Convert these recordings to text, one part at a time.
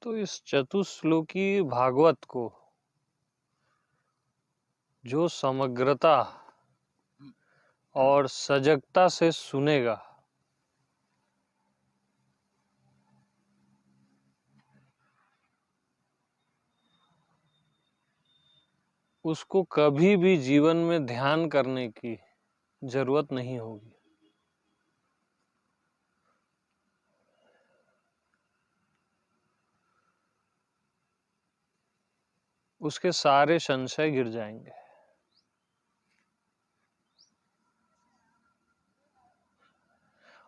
तो इस चतुश्लोकी भागवत को जो समग्रता और सजगता से सुनेगा, उसको कभी भी जीवन में ध्यान करने की जरूरत नहीं होगी। उसके सारे संशय गिर जाएंगे।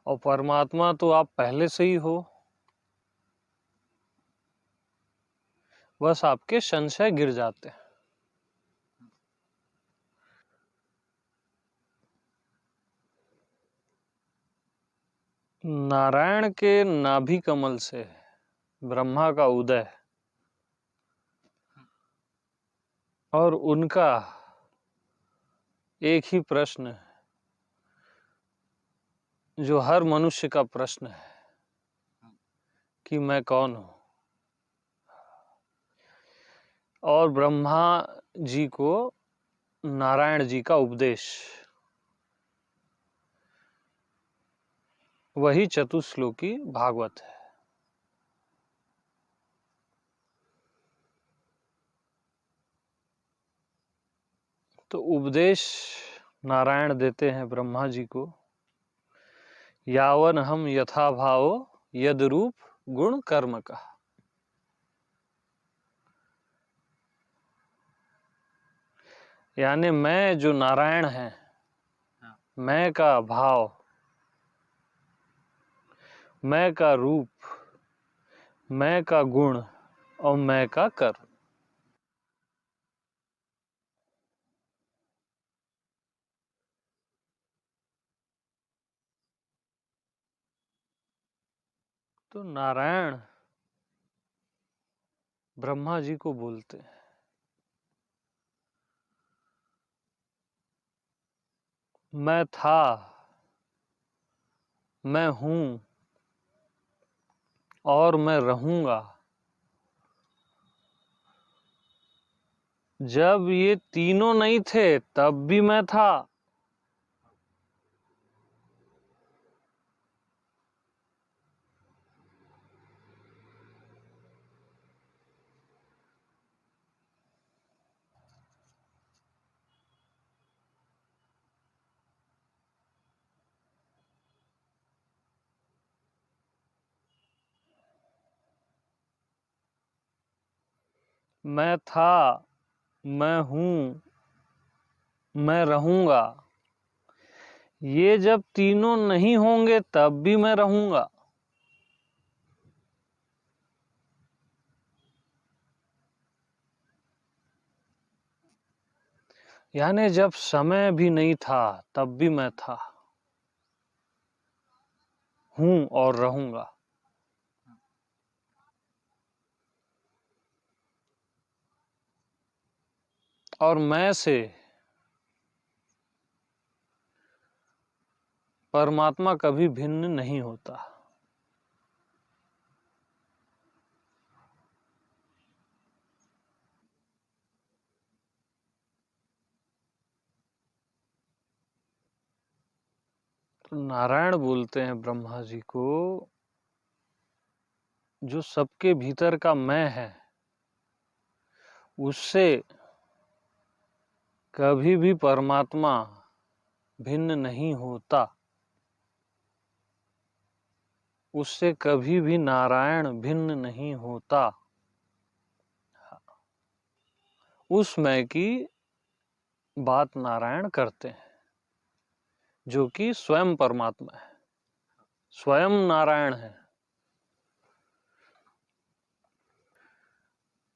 और परमात्मा तो आप पहले से ही हो, बस आपके संशय गिर जाते हैं। नारायण के नाभि कमल से ब्रह्मा का उदय और उनका एक ही प्रश्न जो हर मनुष्य का प्रश्न है कि मैं कौन हूं, और ब्रह्मा जी को नारायण जी का उपदेश, वही चतुश्लोकी भागवत है। तो उपदेश नारायण देते हैं ब्रह्मा जी को, यावन हम यथा भावो यद रूप गुण कर्म का। यानी मैं जो नारायण है, मैं का भाव, मैं का रूप, मैं का गुण और मैं का कर्म। तो नारायण ब्रह्मा जी को बोलते हैं, मैं था, मैं हूं और मैं रहूंगा। जब ये तीनों नहीं थे तब भी मैं था। मैं था, मैं हूं, मैं रहूंगा। ये जब तीनों नहीं होंगे तब भी मैं रहूंगा। यानी जब समय भी नहीं था तब भी मैं था, हूं और रहूंगा। और मैं से परमात्मा कभी भिन्न नहीं होता। तो नारायण बोलते हैं ब्रह्मा जी को, जो सबके भीतर का मैं है, उससे कभी भी परमात्मा भिन्न नहीं होता। उससे कभी भी नारायण भिन्न नहीं होता। उस मैं की बात नारायण करते हैं, जो कि स्वयं परमात्मा है, स्वयं नारायण है।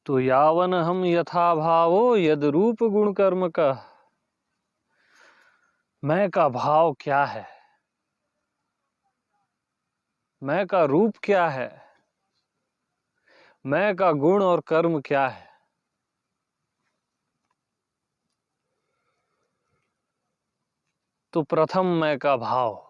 तो यावन हम यथा भावो यद रूप गुण कर्म का। मैं का भाव क्या है, मैं का रूप क्या है, मैं का गुण और कर्म क्या है। तो प्रथम मैं का भाव,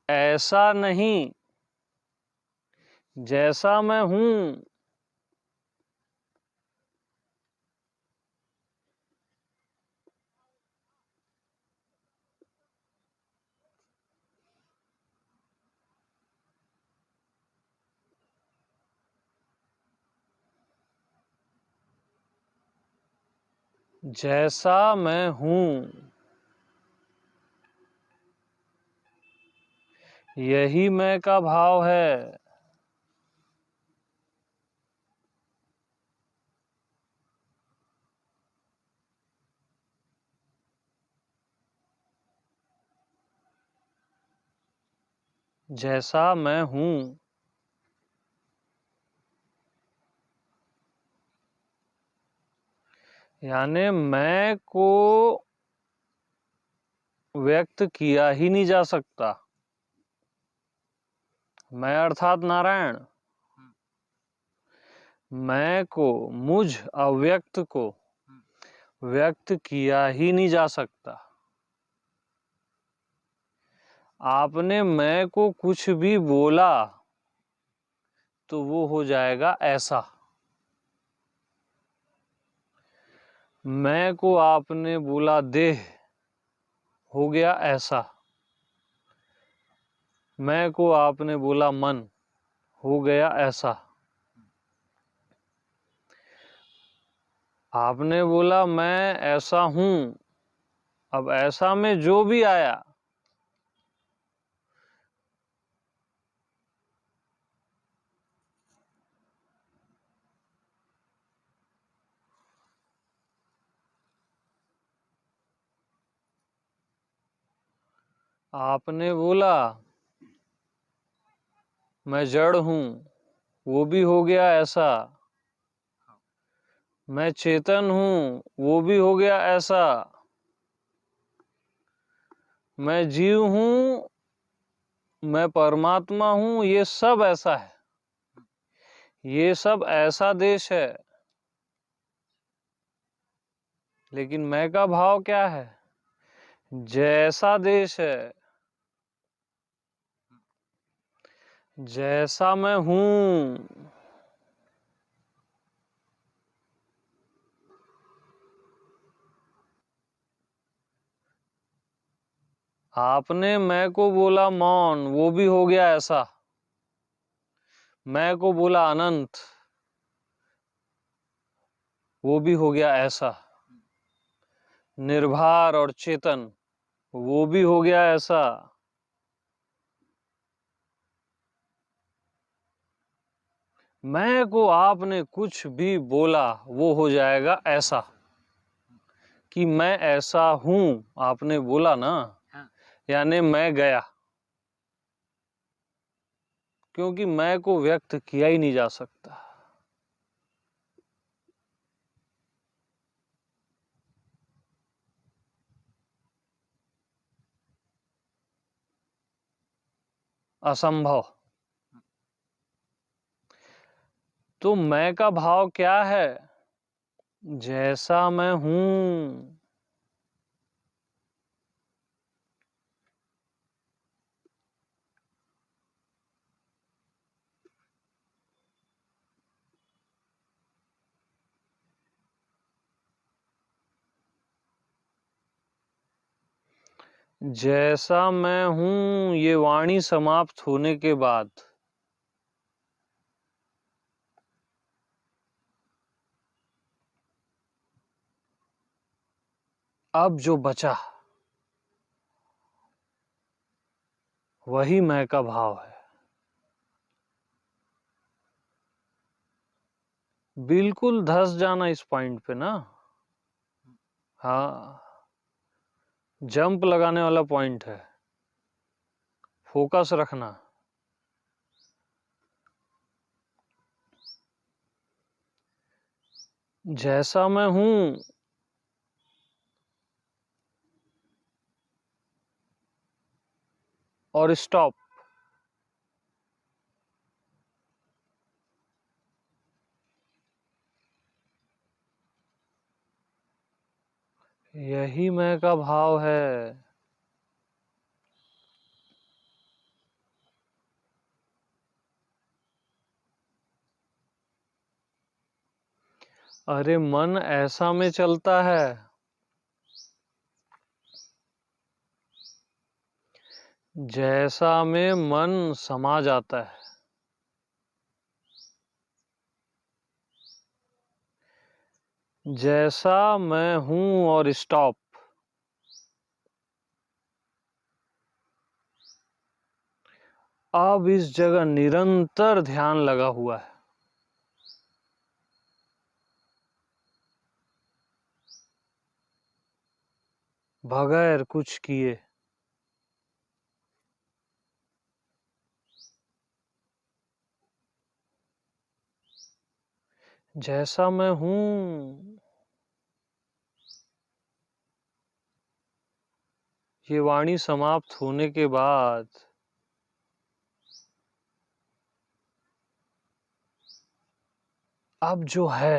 ऐसा नहीं, जैसा मैं हूं। जैसा मैं हूं, यही मैं का भाव है। जैसा मैं हूं, यानी मैं को व्यक्त किया ही नहीं जा सकता। मैं अर्थात नारायण। मैं को, मुझ अव्यक्त को व्यक्त किया ही नहीं जा सकता। आपने मैं को कुछ भी बोला तो वो हो जाएगा ऐसा। मैं को आपने बोला देह, हो गया ऐसा। मैं को आपने बोला मन, हो गया ऐसा। आपने बोला मैं ऐसा हूं, अब ऐसा में जो भी आया आपने बोला मैं जड़ हूं, वो भी हो गया ऐसा। मैं चेतन हूं, वो भी हो गया ऐसा। मैं जीव हूं, मैं परमात्मा हूं, ये सब ऐसा है। ये सब ऐसा देश है। लेकिन मैं का भाव क्या है? जैसा देश है, जैसा मैं हूं। आपने मैं को बोला मौन, वो भी हो गया ऐसा। मैं को बोला अनंत, वो भी हो गया ऐसा। निर्भर और चेतन, वो भी हो गया ऐसा। मैं को आपने कुछ भी बोला वो हो जाएगा ऐसा। कि मैं ऐसा हूं, आपने बोला ना, यानी मैं गया। क्योंकि मैं को व्यक्त किया ही नहीं जा सकता। असंभव। तो मैं का भाव क्या है? जैसा मैं हूं। जैसा मैं हूं, ये वाणी समाप्त होने के बाद अब जो बचा वही मैं का भाव है। बिल्कुल धस जाना इस पॉइंट पे ना। हाँ, जंप लगाने वाला पॉइंट है। फोकस रखना। जैसा मैं हूं, और स्टॉप। यही मैं का भाव है। अरे मन ऐसा में चलता है जैसा में मन समा जाता है। जैसा मैं हूं और स्टॉप। अब इस जगह निरंतर ध्यान लगा हुआ है, बगैर कुछ किए। जैसा मैं हूं। ये वाणी समाप्त होने के बाद अब जो है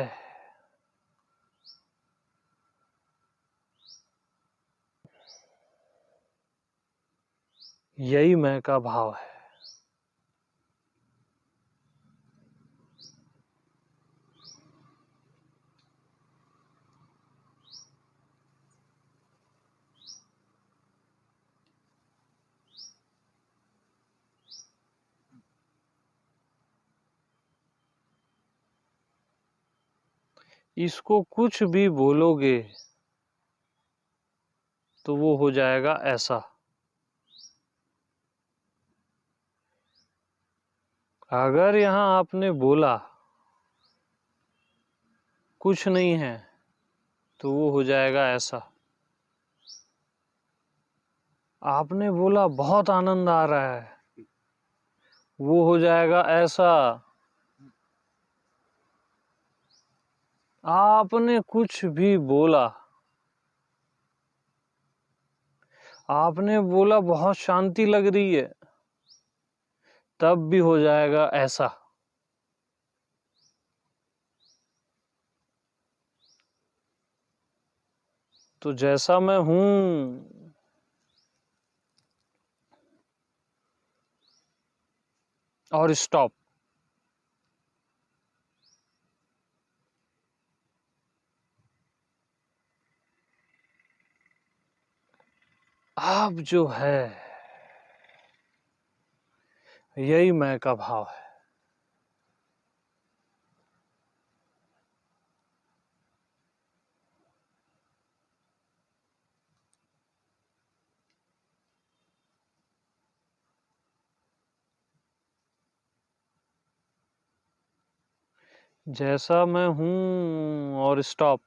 यही मैं का भाव है। इसको कुछ भी बोलोगे तो वो हो जाएगा ऐसा। अगर यहां आपने बोला कुछ नहीं है तो वो हो जाएगा ऐसा। आपने बोला बहुत आनंद आ रहा है, वो हो जाएगा ऐसा। आपने कुछ भी बोला, आपने बोला बहुत शांति लग रही है, तब भी हो जाएगा ऐसा। तो जैसा मैं हूं और स्टॉप। अब जो है यही मैं का भाव है। जैसा मैं हूं और स्टॉप।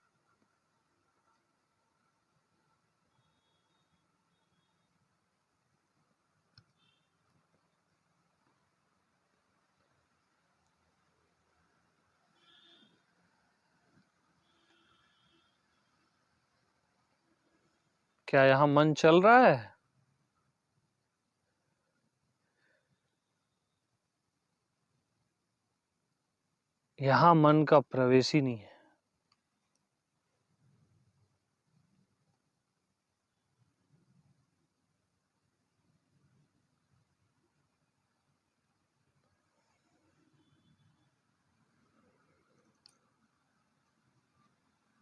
क्या यहां मन चल रहा है? यहां मन का प्रवेश ही नहीं है।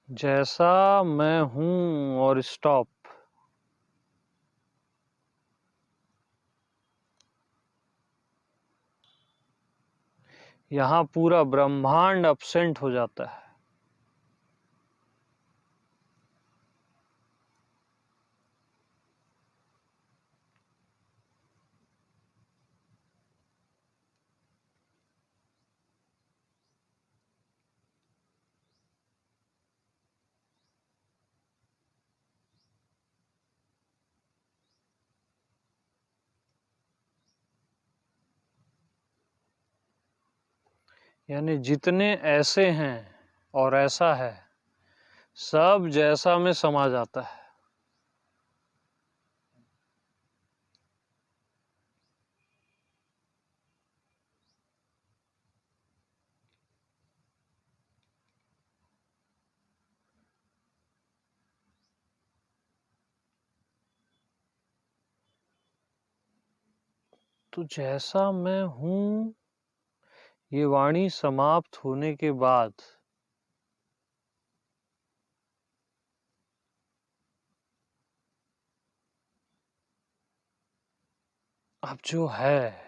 जैसा मैं हूं और स्टॉप। यहां पूरा ब्रह्मांड अपसेंट हो जाता है। यानी जितने ऐसे हैं और ऐसा है, सब जैसा में समा जाता है। तो जैसा मैं हूं, ये वाणी समाप्त होने के बाद अब जो है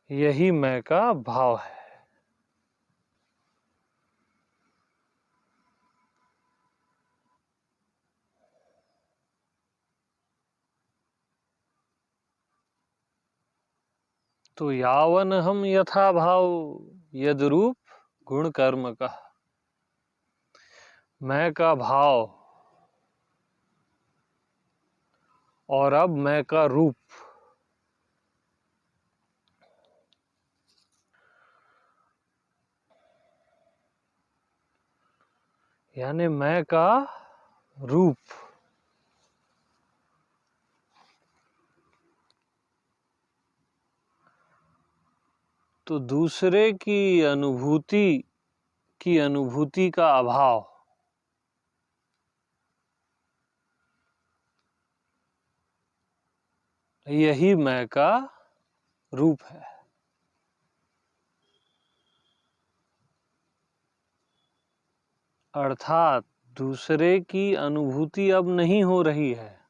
यही मैं का भाव है। तो यावन हम यथा भाव यद रूप गुण कर्म का, मैं का भाव और अब मैं का रूप, यानी मैं का रूप। तो दूसरे की अनुभूति का अभाव, यही मैं का रूप है। अर्थात दूसरे की अनुभूति अब नहीं हो रही है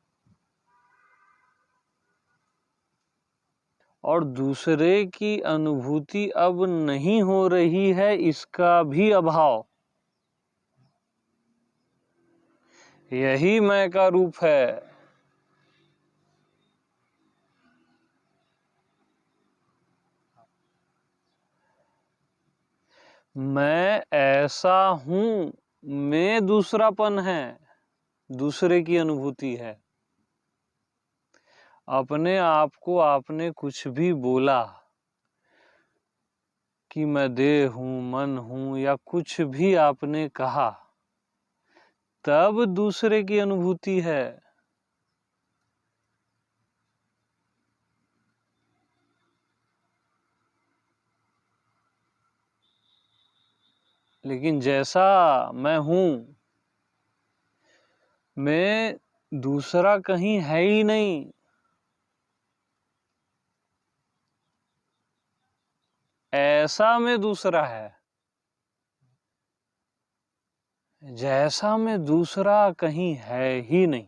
और दूसरे की अनुभूति अब नहीं हो रही है, इसका भी अभाव, यही मैं का रूप है। मैं ऐसा हूं, मैं दूसरापन है, दूसरे की अनुभूति है। अपने आप को आपने कुछ भी बोला कि मैं देह हूं, मन हूं, या कुछ भी आपने कहा, तब दूसरे की अनुभूति है। लेकिन जैसा मैं हूं, मैं दूसरा कहीं है ही नहीं। ऐसा में दूसरा है, जैसा में दूसरा कहीं है ही नहीं।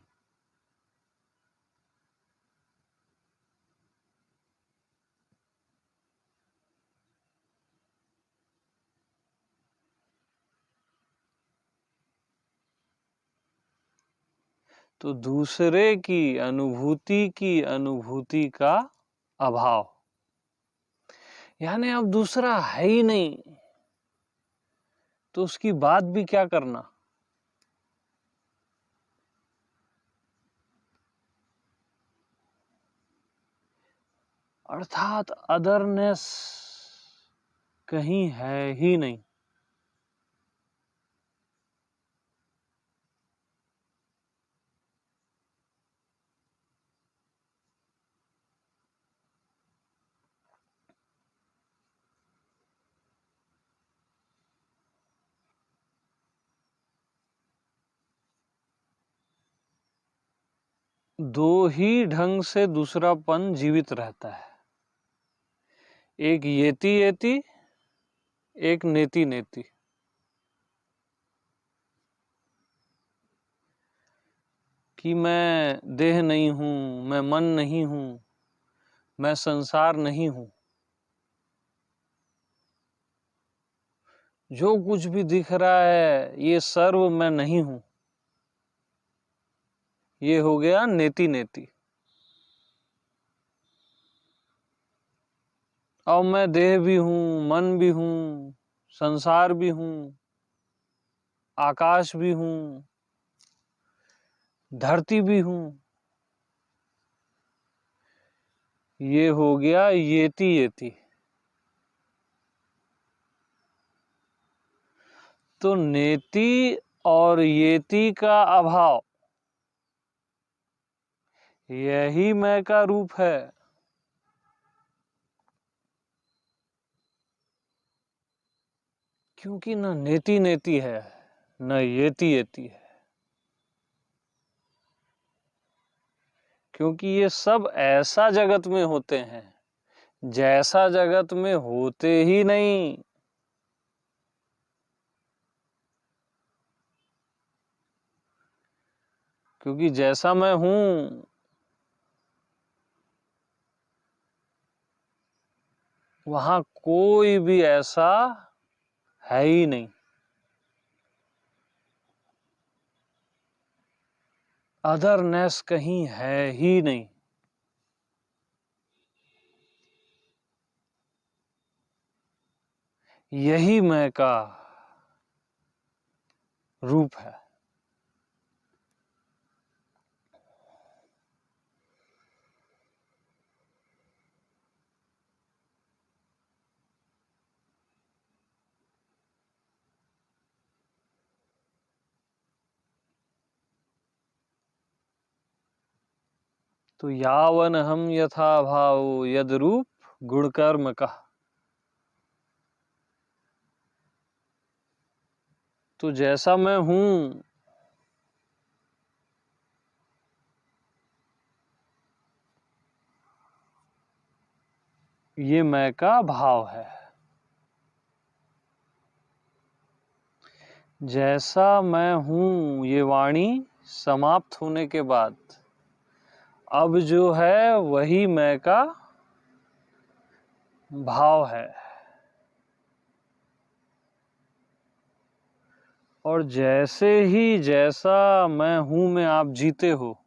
तो दूसरे की अनुभूति का अभाव, यानी अब दूसरा है ही नहीं, तो उसकी बात भी क्या करना। अर्थात अदरनेस कहीं है ही नहीं। दो ही ढंग से दूसरापन जीवित रहता है, एक येती येती, एक नेति नेति। कि मैं देह नहीं हूं, मैं मन नहीं हूं, मैं संसार नहीं हूं, जो कुछ भी दिख रहा है ये सर्व मैं नहीं हूं, ये हो गया नेति नेति। अब मैं देह भी हूं, मन भी हूं, संसार भी हूं, आकाश भी हूं, धरती भी हूं, ये हो गया येती येती। तो नेति और येती का अभाव, यही मैं का रूप है। क्योंकि न नेति नेति है, न येती येती है, क्योंकि ये सब ऐसा जगत में होते हैं जैसा जगत में होते ही नहीं। क्योंकि जैसा मैं हूं वहां कोई भी ऐसा है ही नहीं। अदरनेस कहीं है ही नहीं। यही मैं का रूप है। तो यावन हम यथा भाव यद रूप गुण कर्म का। तो जैसा मैं हूं ये मैं का भाव है। जैसा मैं हूं ये वाणी समाप्त होने के बाद अब जो है वही मैं का भाव है। और जैसे ही जैसा मैं हूं में आप जीते हो,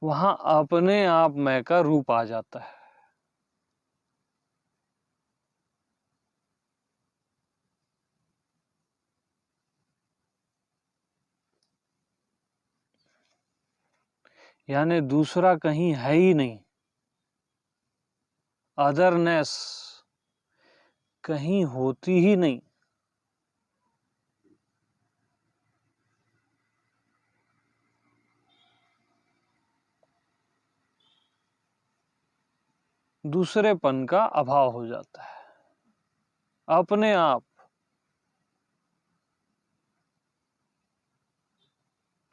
वहां अपने आप मैं का रूप आ जाता है। यानी दूसरा कहीं है ही नहीं। अदरनेस कहीं होती ही नहीं। दूसरेपन का अभाव हो जाता है अपने आप।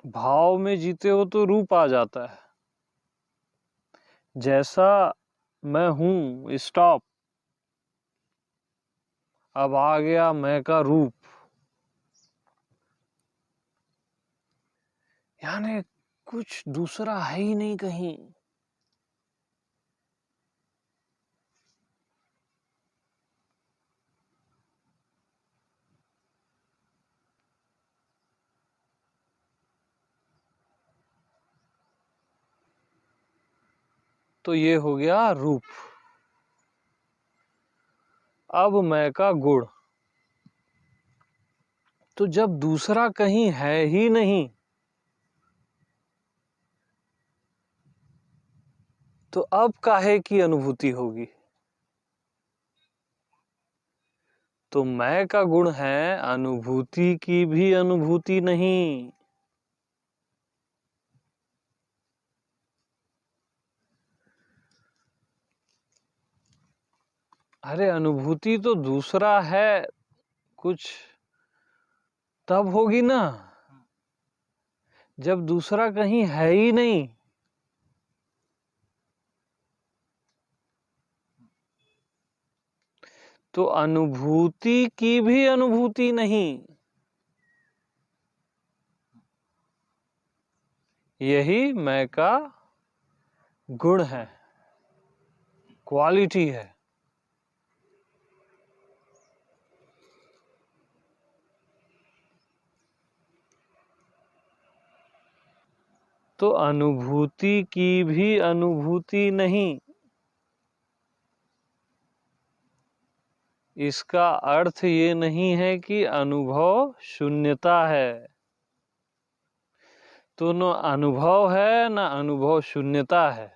भाव में जीते हो तो रूप आ जाता है। जैसा मैं हूं स्टॉप, अब आ गया मैं का रूप। यानी कुछ दूसरा है ही नहीं कहीं। तो ये हो गया रूप। अब मैं का गुण। तो जब दूसरा कहीं है ही नहीं तो अब काहे की अनुभूति होगी। तो मैं का गुण है, अनुभूति की भी अनुभूति नहीं। अरे अनुभूति तो दूसरा है कुछ तब होगी ना जब दूसरा कहीं है ही नहीं। तो अनुभूति की भी अनुभूति नहीं। यही मैं का गुण है, क्वालिटी है। तो अनुभूति की भी अनुभूति नहीं। इसका अर्थ ये नहीं है कि अनुभव शून्यता है। तो न अनुभव है न अनुभव शून्यता है।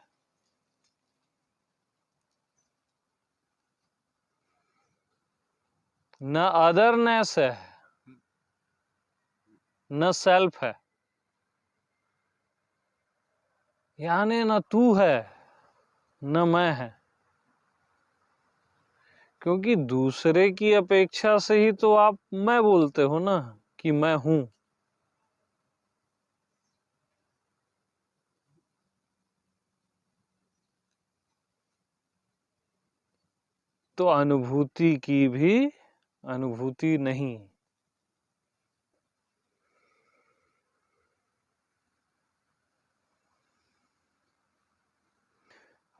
न अदरनेस है न सेल्फ है। यानी न तू है न मैं है। क्योंकि दूसरे की अपेक्षा से ही तो आप मैं बोलते हो ना कि मैं हूं। तो अनुभूति की भी अनुभूति नहीं।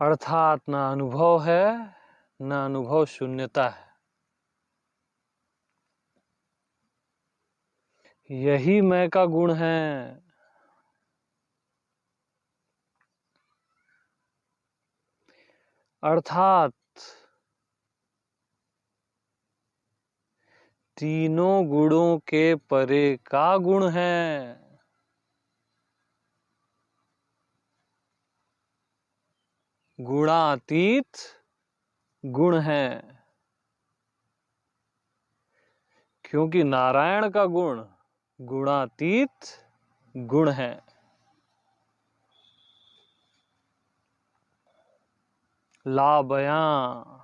अर्थात न अनुभव है न अनुभव शून्यता है। यही मैं का गुण है। अर्थात तीनों गुणों के परे का गुण है। गुणातीत गुण है, क्योंकि नारायण का गुण गुणातीत गुण है। ला बयां।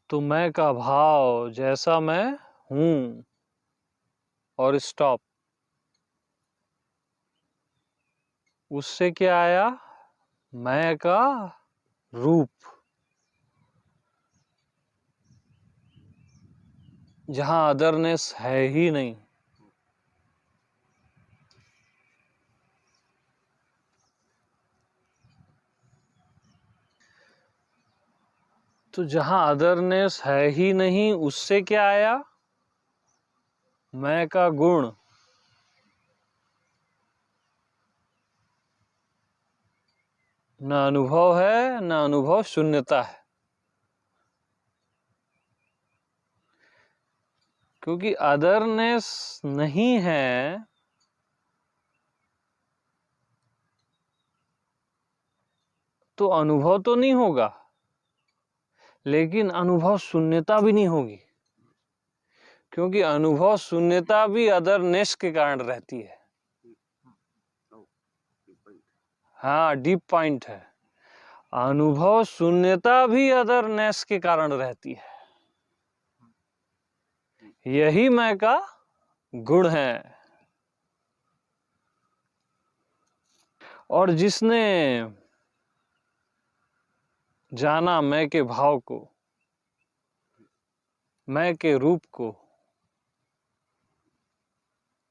तो मैं का भाव जैसा मैं हूं, और स्टॉप। उससे क्या आया? मैं का रूप, जहां अदरनेस है ही नहीं। तो जहां अदरनेस है ही नहीं, उससे क्या आया? मैं का गुण। न अनुभव है न अनुभव शून्यता है, क्योंकि अदरनेस नहीं है तो अनुभव तो नहीं होगा, लेकिन अनुभव शून्यता भी नहीं होगी, क्योंकि अनुभव शून्यता भी अदरनेस के कारण रहती है। हाँ, डीप पॉइंट है। अनुभव शून्यता भी अदरनेस के कारण रहती है। यही मैं का गुण है। और जिसने जाना मैं के भाव को, मैं के रूप को,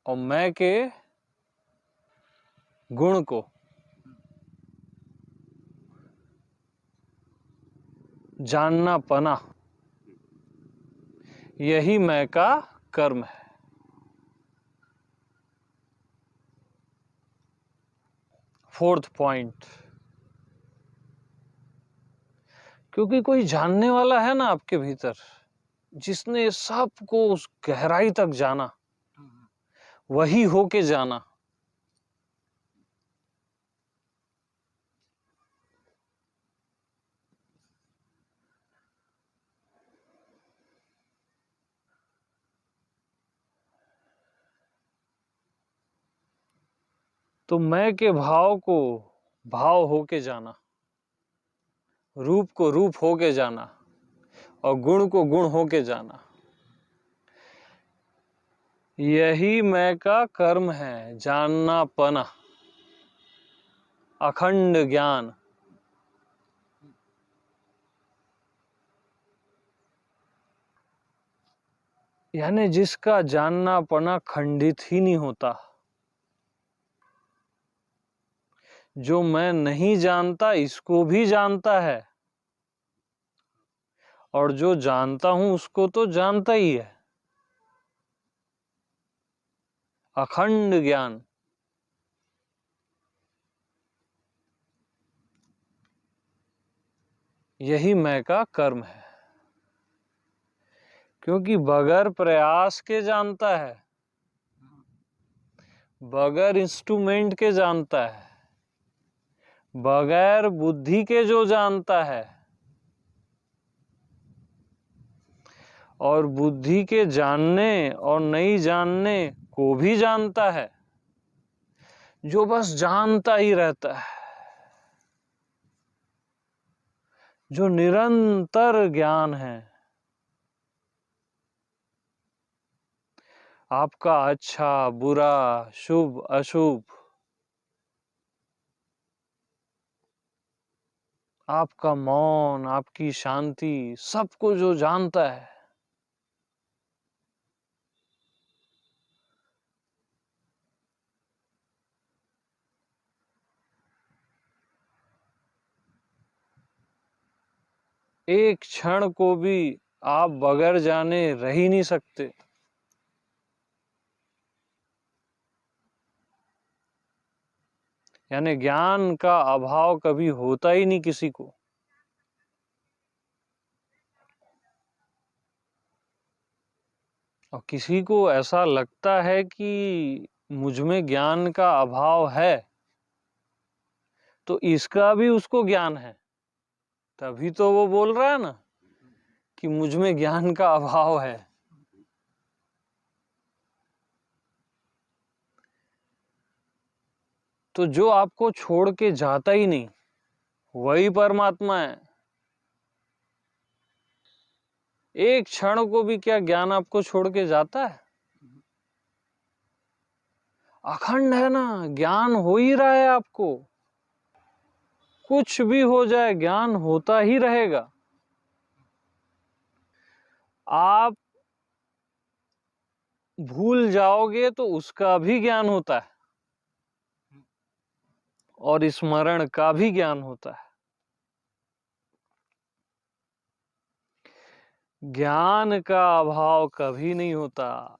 और मैं के गुण को, जानना पना, यही मैं का कर्म है। फोर्थ पॉइंट, क्योंकि कोई जानने वाला है ना आपके भीतर, जिसने सबको उस गहराई तक जाना, वही होके जाना। तो मैं के भाव को भाव होके जाना, रूप को रूप होके जाना, और गुण को गुण होके जाना, यही मैं का कर्म है। जानना पना, अखंड ज्ञान। यानी जिसका जानना पना खंडित ही नहीं होता। जो मैं नहीं जानता इसको भी जानता है, और जो जानता हूं उसको तो जानता ही है। अखंड ज्ञान। यही मैं का कर्म है, क्योंकि बगैर प्रयास के जानता है, बगैर इंस्ट्रूमेंट के जानता है, बगैर बुद्धि के जो जानता है, और बुद्धि के जानने और नहीं जानने को भी जानता है, जो बस जानता ही रहता है, जो निरंतर ज्ञान है। आपका अच्छा बुरा शुभ अशुभ, आपका मौन आपकी शांति, सबको जो जानता है, एक क्षण को भी आप बगैर जाने रह ही नहीं सकते। यानी ज्ञान का अभाव कभी होता ही नहीं किसी को। और किसी को ऐसा लगता है कि मुझ में ज्ञान का अभाव है, तो इसका भी उसको ज्ञान है, तभी तो वो बोल रहा है ना कि मुझ में ज्ञान का अभाव है। तो जो आपको छोड़ के जाता ही नहीं, वही परमात्मा है। एक क्षण को भी क्या ज्ञान आपको छोड़ के जाता है? अखंड है ना, ज्ञान हो ही रहा है आपको। कुछ भी हो जाए ज्ञान होता ही रहेगा। आप भूल जाओगे तो उसका भी ज्ञान होता है, और स्मरण का भी ज्ञान होता है। ज्ञान का अभाव कभी नहीं होता,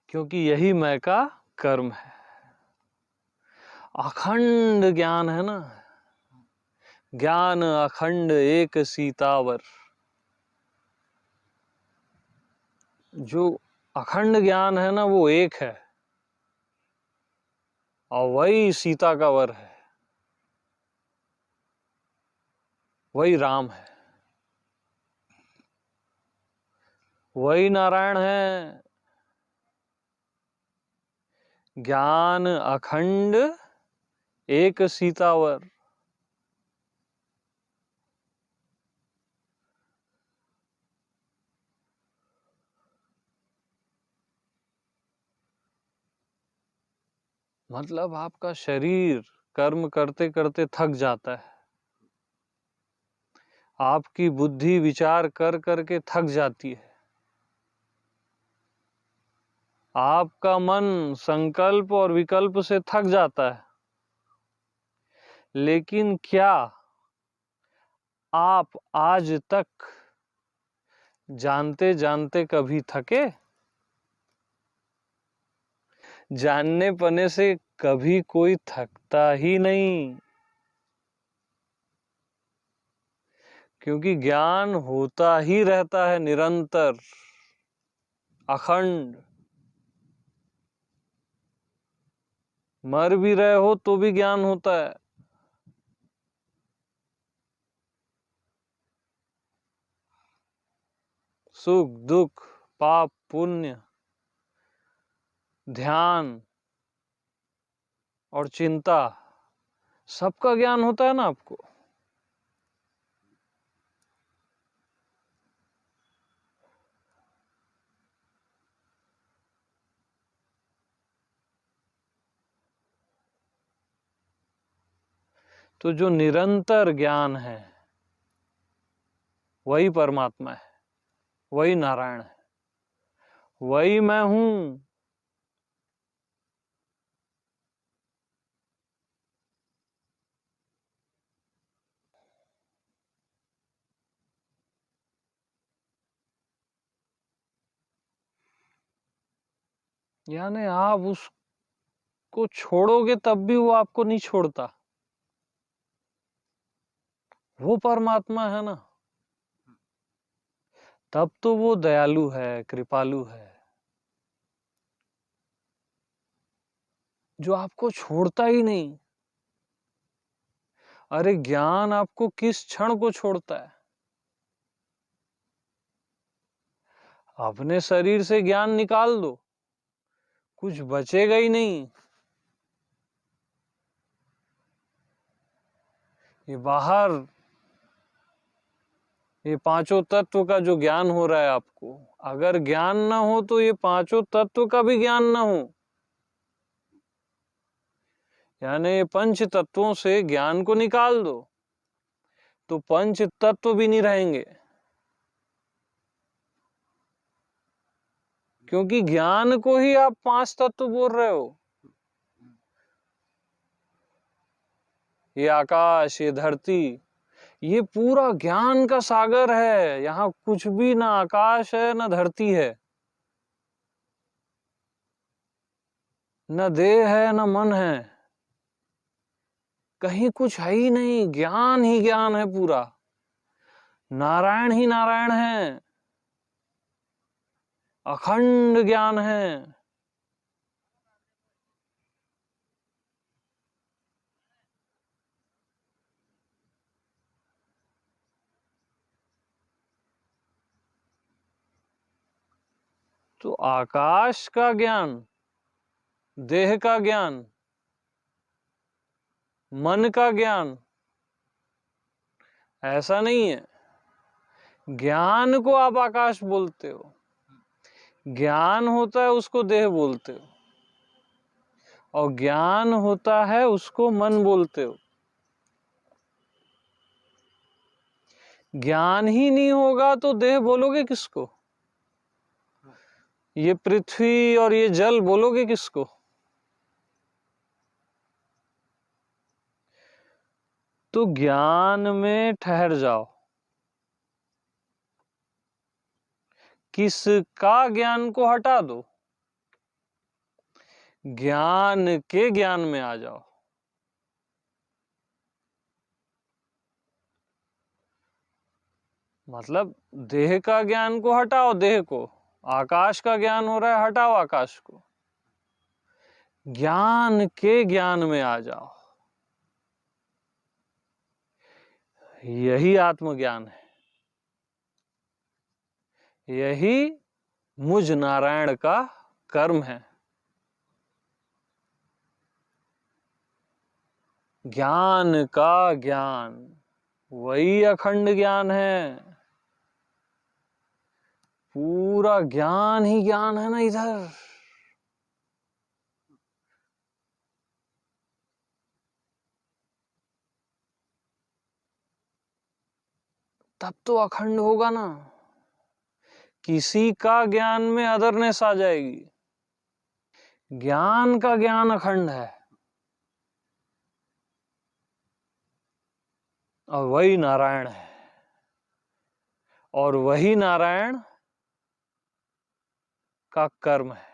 क्योंकि यही मैं का कर्म है। अखंड ज्ञान है ना, ज्ञान अखंड एक सीतावर। जो अखंड ज्ञान है ना, वो एक है, और वही सीता का वर है, वही राम है, वही नारायण है। ज्ञान अखंड एक सीतावर। मतलब आपका शरीर कर्म करते करते थक जाता है, आपकी बुद्धि विचार कर करके थक जाती है, आपका मन संकल्प और विकल्प से थक जाता है। लेकिन क्या आप आज तक जानते जानते कभी थके? जानने पने से कभी कोई थकता ही नहीं, क्योंकि ज्ञान होता ही रहता है निरंतर, अखंड। मर भी रहे हो तो भी ज्ञान होता है। सुख दुख पाप पुण्य ध्यान और चिंता, सबका ज्ञान होता है ना आपको। तो जो निरंतर ज्ञान है वही परमात्मा है, वही नारायण है, वही मैं हूं। यानी आप उसको छोड़ोगे तब भी वो आपको नहीं छोड़ता, वो परमात्मा है ना। तब तो वो दयालु है, कृपालु है, जो आपको छोड़ता ही नहीं। अरे ज्ञान आपको किस क्षण को छोड़ता है? अपने शरीर से ज्ञान निकाल दो, कुछ बचेगा ही नहीं। ये बाहर ये पांचों तत्व का जो ज्ञान हो रहा है आपको, अगर ज्ञान ना हो तो ये पांचों तत्व का भी ज्ञान ना हो, यानी ये पंच तत्वों से ज्ञान को निकाल दो तो पंच तत्व भी नहीं रहेंगे, क्योंकि ज्ञान को ही आप पांच तत्व बोल रहे हो। ये आकाश, ये धरती, ये पूरा ज्ञान का सागर है, यहाँ कुछ भी ना आकाश है ना धरती है, न देह है न मन है, कहीं कुछ है ही नहीं, ज्ञान ही ज्ञान है पूरा, नारायण ही नारायण है, अखंड ज्ञान है। तो आकाश का ज्ञान, देह का ज्ञान, मन का ज्ञान ऐसा नहीं है। ज्ञान को आप आकाश बोलते हो, ज्ञान होता है उसको देह बोलते हो, और ज्ञान होता है उसको मन बोलते हो। ज्ञान ही नहीं होगा तो देह बोलोगे किसको? ये पृथ्वी और ये जल बोलोगे किसको? तो ज्ञान में ठहर जाओ। किसका ज्ञान को हटा दो, ज्ञान के ज्ञान में आ जाओ। मतलब देह का ज्ञान को हटाओ, देह को, आकाश का ज्ञान हो रहा है, हटाओ आकाश को, ज्ञान के ज्ञान में आ जाओ। यही आत्मज्ञान है, यही मुझ नारायण का कर्म है। ज्ञान का ज्ञान वही अखंड ज्ञान है, पूरा ज्ञान ही ज्ञान है ना इधर। तब तो अखंड होगा ना, किसी का ज्ञान में अदरनेस आ जाएगी। ज्ञान का ज्ञान अखंड है और वही नारायण है, और वही नारायण का कर्म है।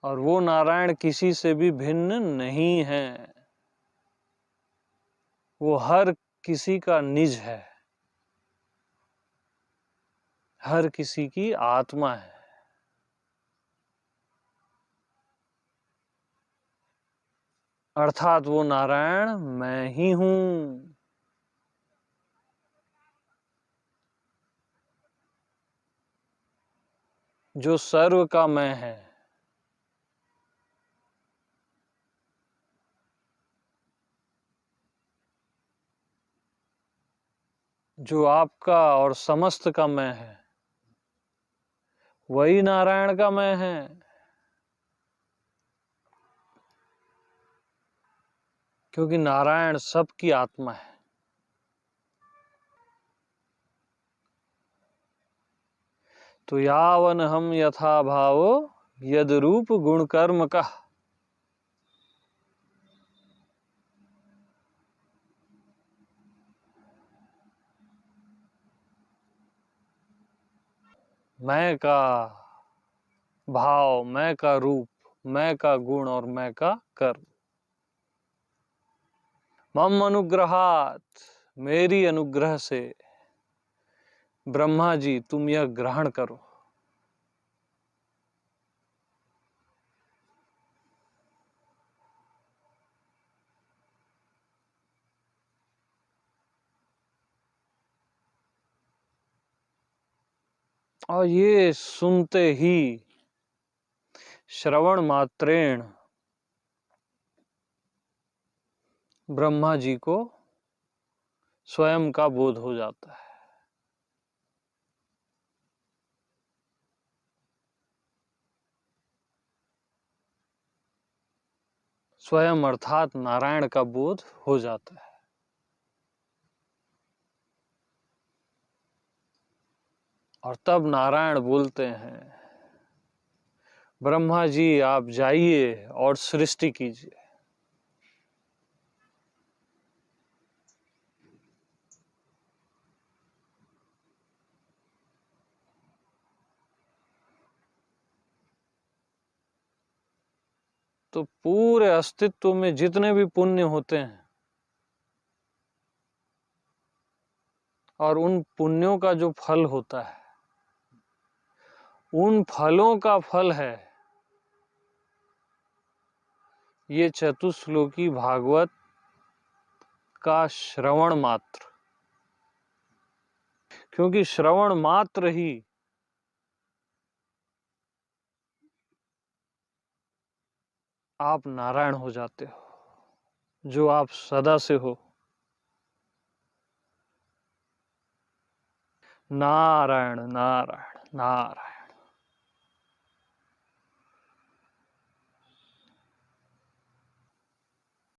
और वो नारायण किसी से भी भिन्न नहीं है, वो हर किसी का निज है, हर किसी की आत्मा है। अर्थात वो नारायण मैं ही हूं, जो सर्व का मैं है। जो आपका और समस्त का मैं है, वही नारायण का मैं है। क्योंकि नारायण सबकी आत्मा है। तो यावन हम यथा भावो यद रूप गुण कर्म का, मैं का भाव, मैं का रूप, मैं का गुण और मैं का कर्म। मम अनुग्रहात, मेरी अनुग्रह से ब्रह्मा जी तुम यह ग्रहण करो। और ये सुनते ही, श्रवण मात्रेण ब्रह्मा जी को स्वयं का बोध हो जाता है। स्वयं अर्थात नारायण का बोध हो जाता है। और तब नारायण बोलते हैं, ब्रह्मा जी आप जाइए और सृष्टि कीजिए। तो पूरे अस्तित्व में जितने भी पुण्य होते हैं और उन पुण्यों का जो फल होता है, उन फलों का फल है ये चतुश्लोकी भागवत का श्रवण मात्र। क्योंकि श्रवण मात्र ही आप नारायण हो जाते हो, जो आप सदा से हो। नारायण नारायण नारायण।